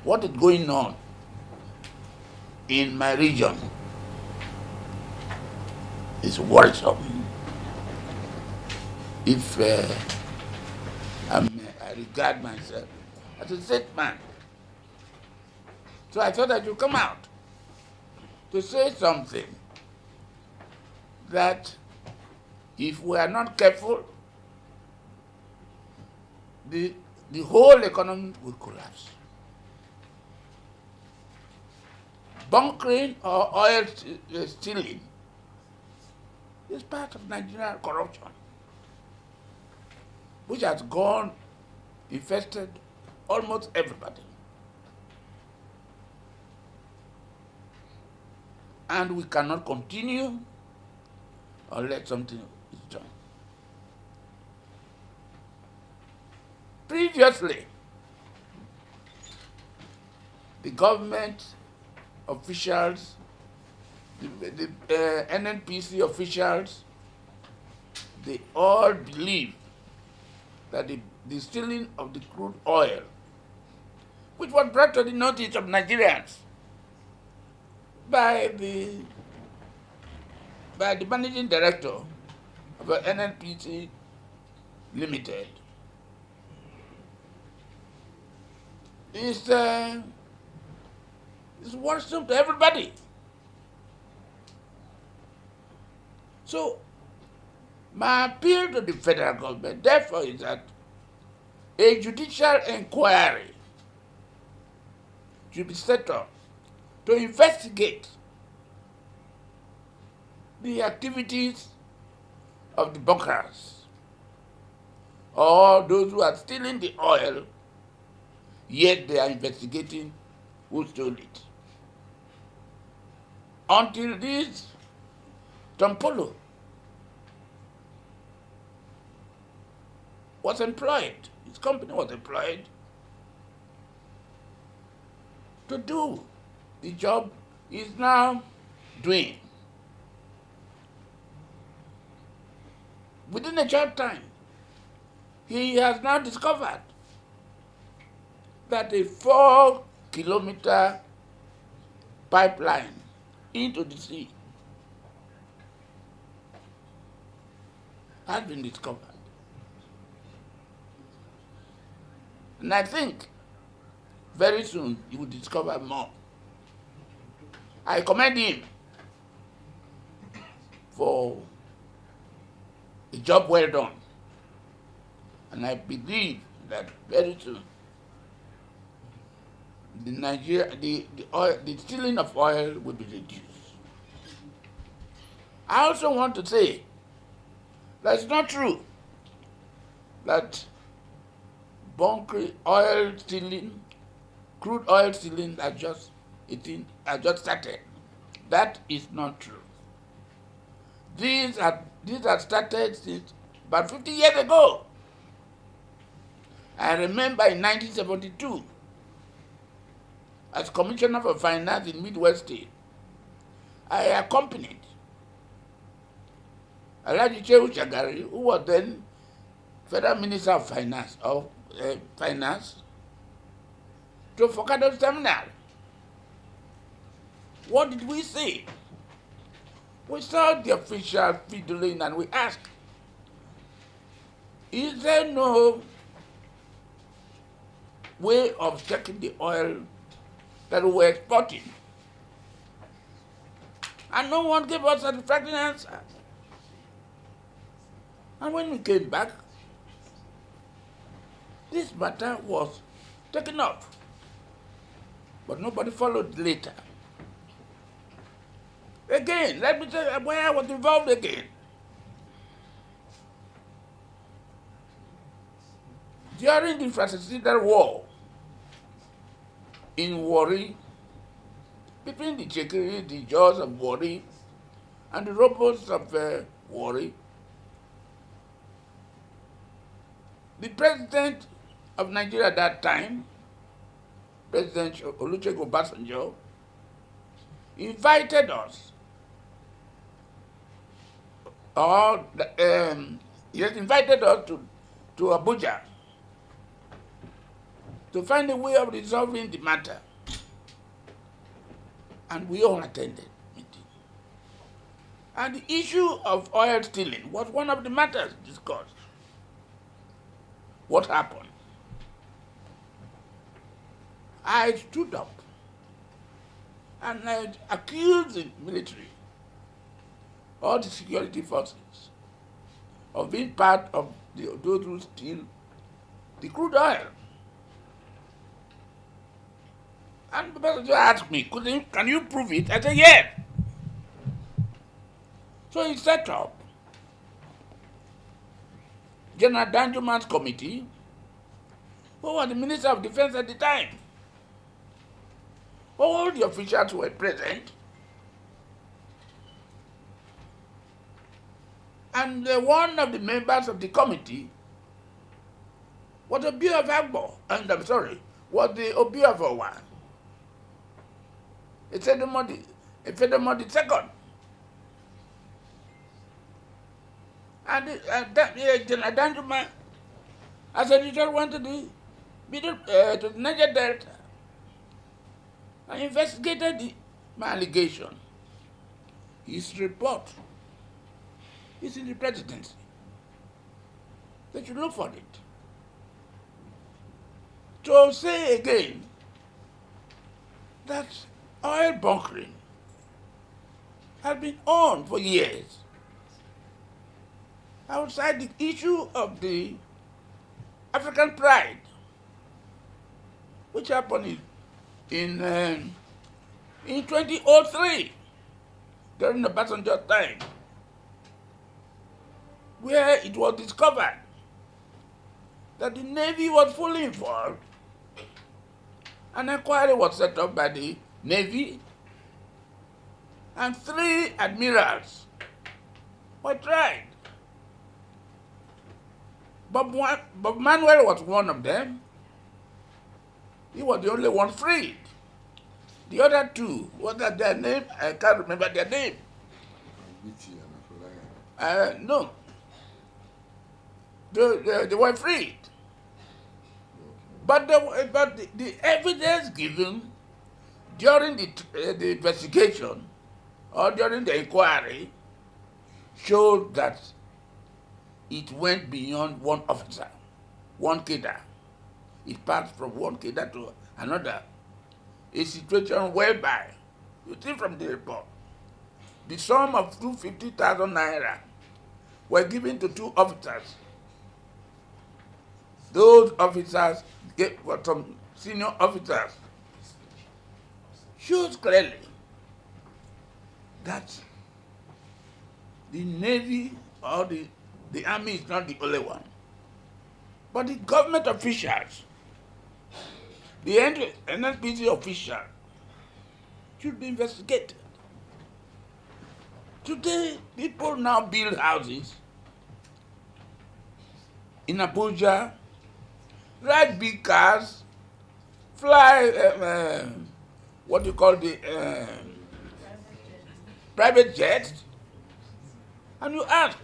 what is going on in my region is worrisome. If I regard myself as a state man, so I thought I should come out to say something that if we are not careful, the whole economy will collapse. Bunkering or oil stealing is part of Nigerian corruption, which has infested almost everybody. And we cannot continue unless something is done. Previously, the government officials, the NNPC officials, they all believe that the stealing of the crude oil, which was brought to the notice of Nigerians by the managing director of NNPC Limited, is worrisome to everybody. So, my appeal to the federal government, therefore, is that a judicial inquiry should be set up to investigate the activities of the bunkers or those who are stealing the oil, yet they are investigating who stole it. Until this Tompolo was employed, his company was employed to do the job he is now doing. Within a short time, he has now discovered that a 4-kilometer pipeline into the sea has been discovered. And I think very soon he will discover more. I commend him for a job well done. And I believe that very soon the stealing of oil will be reduced. I also want to say that it's not true that oil stealing, crude oil stealing has just started. That is not true. These had started since about 50 years ago. I remember in 1972, as Commissioner for Finance in Midwest State, I accompanied Alhaji Shehu Shagari, who was then Federal Minister of Finance, to Fokado Seminar. What did we see? We saw the officials fiddling and we asked, is there no way of checking the oil that we were exporting? And no one gave us satisfactory answers. And when we came back, this matter was taken up, but nobody followed later. Again, let me tell you where I was involved again. During the fratricidal war in Warri, between the Chekiri, the Jaws of Warri, and the robots of Warri, the president of Nigeria at that time, President Olusegun Obasanjo, invited us, he has invited us to Abuja to find a way of resolving the matter. And we all attended meeting. And the issue of oil stealing was one of the matters discussed. What happened? I stood up and I accused the military, all the security forces, of being part of those who steal the crude oil. And the person asked me, can you prove it? I said, yes. So he set up General Danjuman's committee, who was the Minister of Defense at the time. All the officials were present. And one of the members of the committee was was the Obiafo one. It said the second. And General Danjuma, as a leader, went to the Niger Delta and investigated my allegation. His report is in the presidency. They should look for it. To say again that oil bunkering has been on for years. Outside the issue of the African pride, which happened in 2003, during the Obasanjo time, where it was discovered that the Navy was fully involved. An inquiry was set up by the Navy, and 3 admirals were tried. Bob Manuel was one of them. He was the only one freed. The other 2, what are their name? I can't remember their name. No. They were freed. But the evidence given during the investigation or during the inquiry showed that it went beyond one officer, one cadre. It passed from one cadre to another. A situation whereby, you see from the report, the sum of 250,000 naira were given to 2 officers. Those officers were some senior officers. Shows clearly that the Navy or the Army is not the only one. But the government officials, the NNPC official, should be investigated. Today, people now build houses in Abuja, ride big cars, fly, what you call the private jets, and you ask,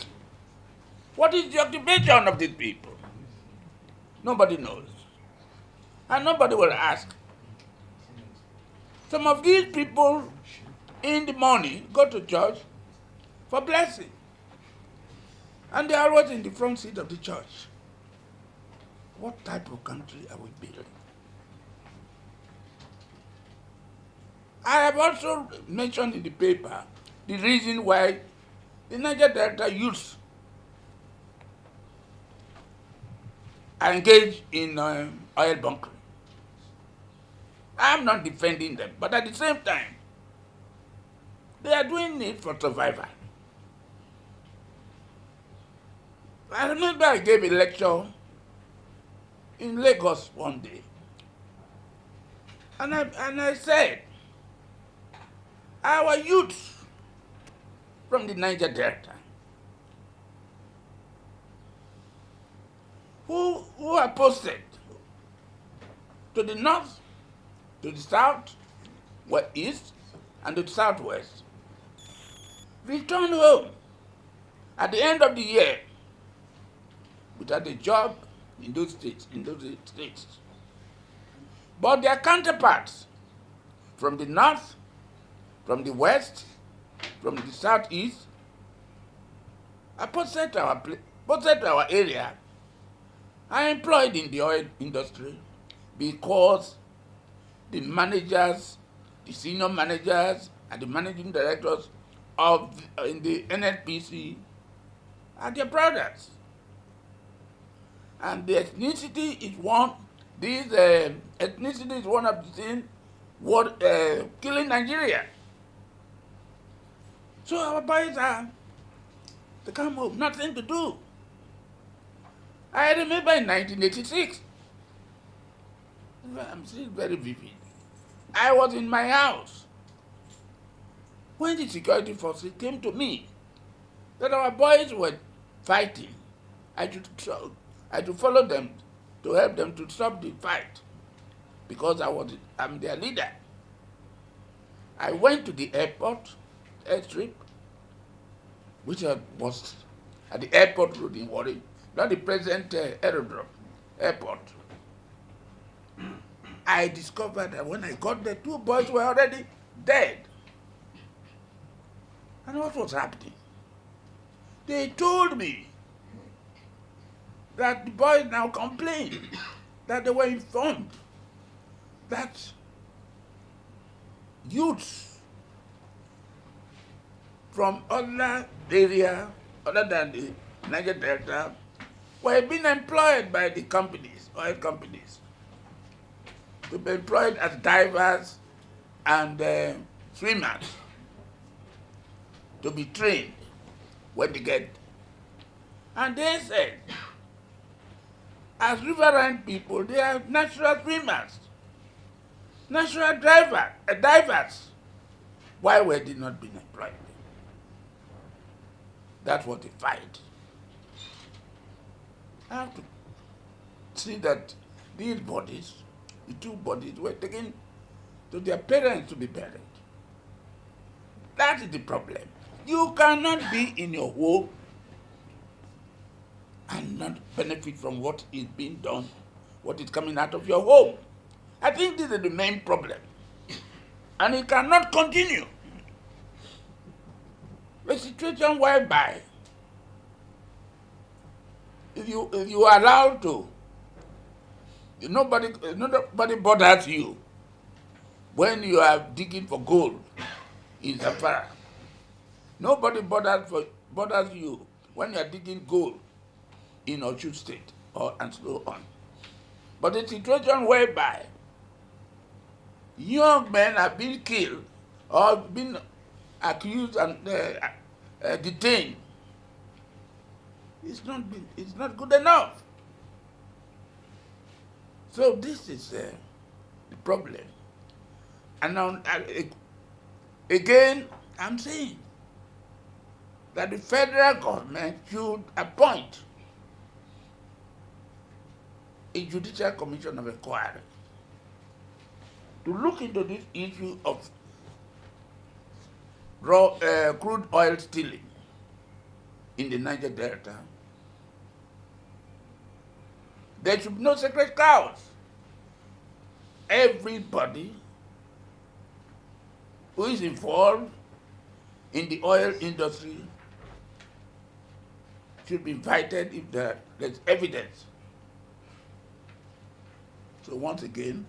what is the occupation of these people? Nobody knows. And nobody will ask. Some of these people in the morning go to church for blessing. And they are always in the front seat of the church. What type of country are we building? I have also mentioned in the paper the reason why the Niger Delta youths are engaged in oil bunkering. I am not defending them, but at the same time, they are doing it for survival. I remember I gave a lecture in Lagos one day, and I said, our youth from the Niger Delta, who are posted to the north, to the south, east, and to the southwest, return home at the end of the year without a job in those states. But their counterparts from the north, from the west, from the southeast, are posted to our area, are employed in the oil industry because the managers, the senior managers, and the managing directors in the NNPC are their brothers. And the ethnicity is one. This ethnicity is one of the things what killing Nigeria. So our boys they come home, nothing to do. I remember in 1986, I'm still very vivid. I was in my house when the security forces came to me that our boys were fighting. I should follow them to help them to stop the fight because I'm their leader. I went to the airport, airstrip, which was at the airport road in Warri, not the present aerodrome, airport. I discovered that when I got there, 2 boys were already dead. And what was happening? They told me that the boys now complained that they were informed that youths from other area, other than the Niger Delta, were being employed by the companies, oil companies, to be employed as divers and swimmers, to be trained when they get. And they said, as riverine people, they are natural swimmers, natural divers. Why were they not being employed? That's what they fight. I have to see that these bodies, the 2 bodies, were taken to their parents to be buried. That is the problem. You cannot be in your home and not benefit from what is being done, what is coming out of your home. I think this is the main problem. And it cannot continue. A situation whereby if you are allowed to, nobody bothers you when you are digging for gold in Zamfara. Nobody bothers you when you are digging gold in Osun State and so on. But a situation whereby young men are being killed or being accused and detained, it's not good enough. So this is the problem. And now, again, I'm saying that the federal government should appoint a judicial commission of inquiry to look into this issue of crude oil stealing in the Niger Delta. There should be no sacred cows. Everybody who is involved in the oil industry should be invited if there's evidence. So once again,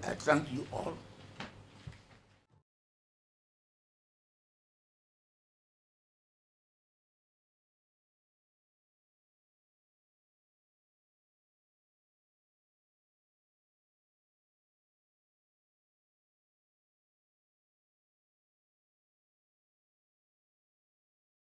I thank you all.